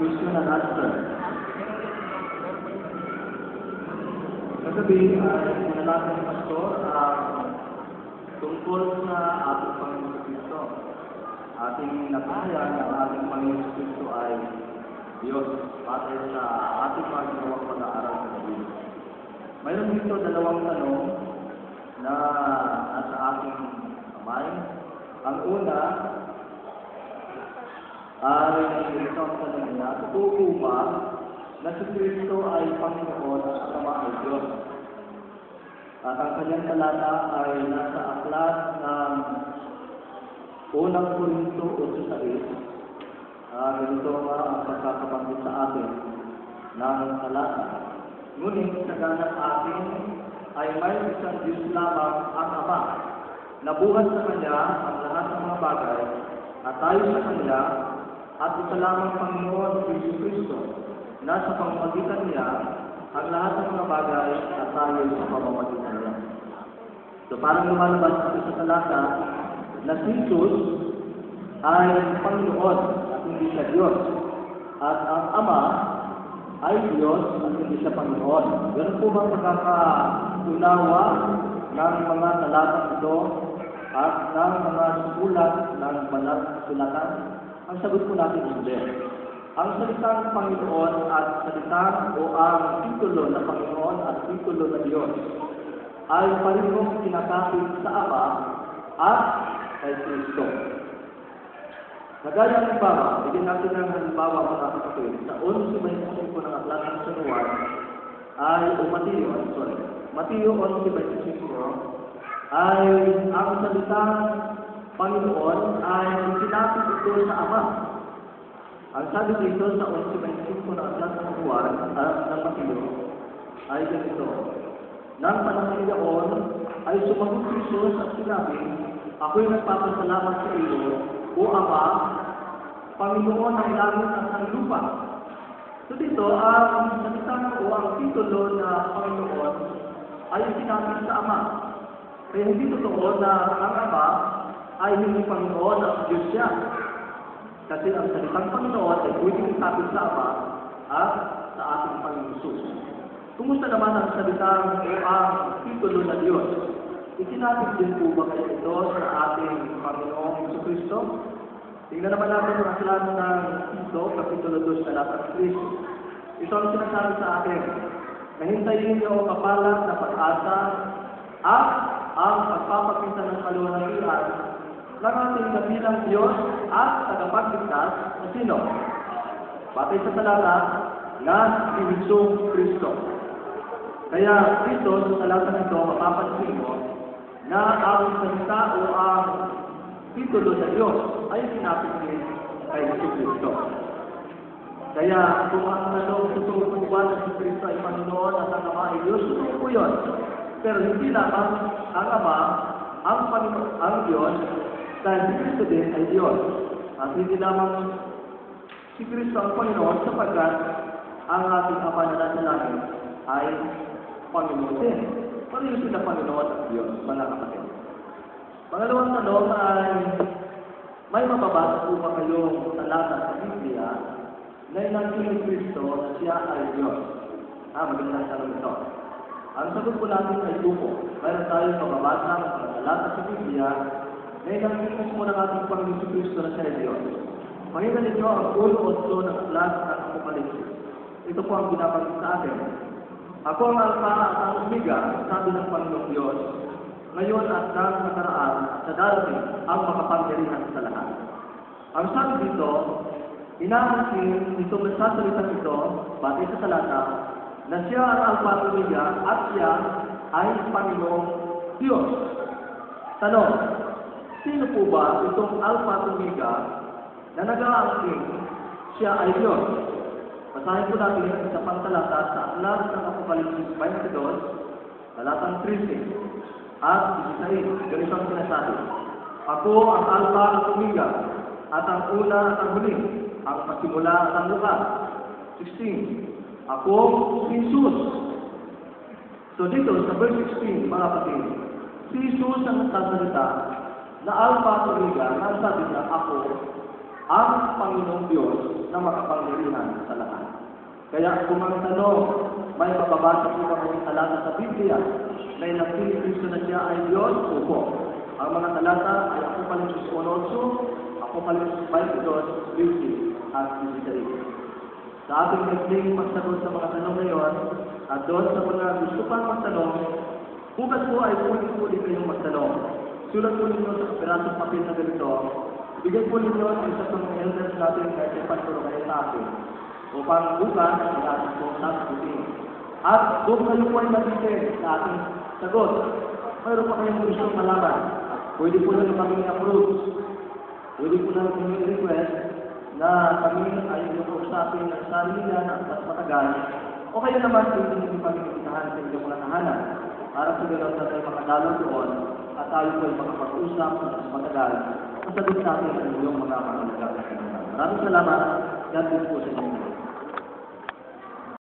Question and answer. Kagabi ay pinalatan ng pastor tungkol sa ating Panginoon Kristo. Ating napahayag na ang ating Panginoon Kristo ay Diyos patay sa ating mga ginawang pag-aaral sa gabi. Mayroon dito dalawang tanong na nasa ating kamay. Ang una ay ito ang tanong niya, totoo po ba na si Kristo ay Panginoon at Ama ay Diyos? At ang kanyang talata ay nasa aklat ng unang Korinto 8:6. Ganito nga ang pagkakabanggit sa atin ng talata. Ngunit sa ganang atin ay may isang Diyos lamang ang Ama, na buhat sa Kanya ang lahat ng mga bagay, at tayo sa Kanya, at isa lamang Panginoon Jesu Kristo, na sa pamamagitan niya ang lahat ng mga bagay at tayo sa pamamagitan niya. So parang lumalabas sa talata na si Jesus ay Panginoon at hindi siya Diyos. At ang Ama ay Diyos at hindi siya Panginoon. Ganun po bang pagkakaunawa ng mga talatang ito at ng mga sulat ng banal na sulatan? Ang sagot po natin hindi. Ang salitang Panginoon at salitang o ang titulo na Panginoon at titulo na Diyos ay parehong kinakapit sa Ama at kay Kristo. Nagaya ng halimbawa, bigyan natin ng halimbawa mga kapatid. Sa 11:25 po ng aklat ng San Juan ay, Mateo 11:25 ay ang salitang Panginoon ay sinapit ito sa Ama. Ang sabi dito sa 11:25 ng aklat ng Juan ng Mateo ay ganito. Nang panahon niyaon ay sumagot si Jesus at sinabi, ako'y nagpapasalamat sa iyo, O Ama, Panginoon ng langit at ng lupa. So dito, ang salitang o ang titulo na Panginoon ay sinapit sa Ama. Kaya hindi totoo na ang Ama ay hindi Panginoon at Diyos siya. Kasi ang salitang Panginoon ay pwedeng isapit sa Ama at sa ating Panginoon Jesus. Kumusta naman ang salitang o ang titulo na Diyos? Isinapit din po ba kayo ito sa ating Panginoong Jesucristo? Tingnan naman natin ang aklat ng Tito, Kapitulo 2, talata 3. Ito ang sinasabi sa atin, nahintayin niyo ang kapalat na pag-asa at ang pagpapakita ng kaluwalhatian ng ating dakilang Diyos at tagapagligtas na sino? Batay sa talata na si Jesucristo. Kaya dito sa talata nito, mapapansin mo na ang salita o ang titulo sa Diyos ay sinapit din kay Jesucristo. Kaya kung ang totoo po ba na si Kristo ay Panginoon at ang Ama ay Diyos, totoo po yun. Pero hindi lamang ang Ama, ang Panginoon, ang Diyos, dahil si Kristo din ay Diyos. At hindi lamang si Kristo ang Panginoon sapagkat ang ating Ama na nasa langit ay Panginoon din. Pareho sila Panginoon at Diyos, mga kapatid. Pangalawang tanong ay, may mababasa po ba kayong talata sa Biblia na inangkin ni Kristo na siya ay Diyos? Magandang tanong ito. Ang sagot po natin ay tupo. Mayroon tayong mababasa ng mga talata sa Biblia na inangkin mismo ng ating Panginoon Kristo na siya ay Diyos. Pakinggan ninyo ang 1:8 ng aklat ng Apokalipsis. Ito po ang binabanggit sa atin. Ako ang Alpha at ang Omega, sabi ng Panginoong Diyos, ngayon at ng nakaraan sa darating ang makapangyarihan sa lahat. Ang sabi dito, inaangkin itong nagsasalitang ito, batay sa talata, na siya ang Alpha at Omega at siya ay Panginoong Diyos. Tanong, sino po ba itong Alpha at Omega na nag-aangkin siya ay Diyos? Basahin po natin sa pantalata sa aklat ng Apokalipsis 22, talatang 13 at 16. Ganito ang sinasabi. Ako ang Alpha at Omega, at ang una at ang huli, ang pasimula at ang lugar. 16. Ako si Jesus. So dito sa verse 16, mga kapatid, si Jesus ang nagsasalita na Alpha at Omega, nang sabi niya, ako ang Panginoong Diyos na makapangyarihan sa lahat. Kaya kung ang tanong, may mababasa po ba kayong talata sa Biblia na inagpili Kristo na siya ay Diyos? Opo. Ang mga talata ay Apokalipsis 1:8, Apokalipsis 5:20 at 23. Sa ating nagling pagsagot sa mga tanong ngayon, at doon sa mga gusto pang magtanong, bukas po ay ulit-ulit kayong magtanong. Sulat po ninyo sa kapirasong papel na ganito, bigay po ninyo ang isa pang elders natin kahit sa pagturo kayo sa akin, upang bukas ay ating pong sasagutin. At kung kayo po ay nagiging sa ating sagot, mayroon pa kayong gustong malaman, pwede po na kami i-approve, pwede po na kami i-request na kami ay inuusapin ng sarili na mas matagal, o kaya naman pwede nyo kami imbitahan sa inyong mga tahanan para sa gano'n na tayo makadalaw doon at tayo po ay makapag-usap ng mas matagal masagot natin ang inyong mga mahalagang katanungan. Maraming salamat. God bless po sa inyo.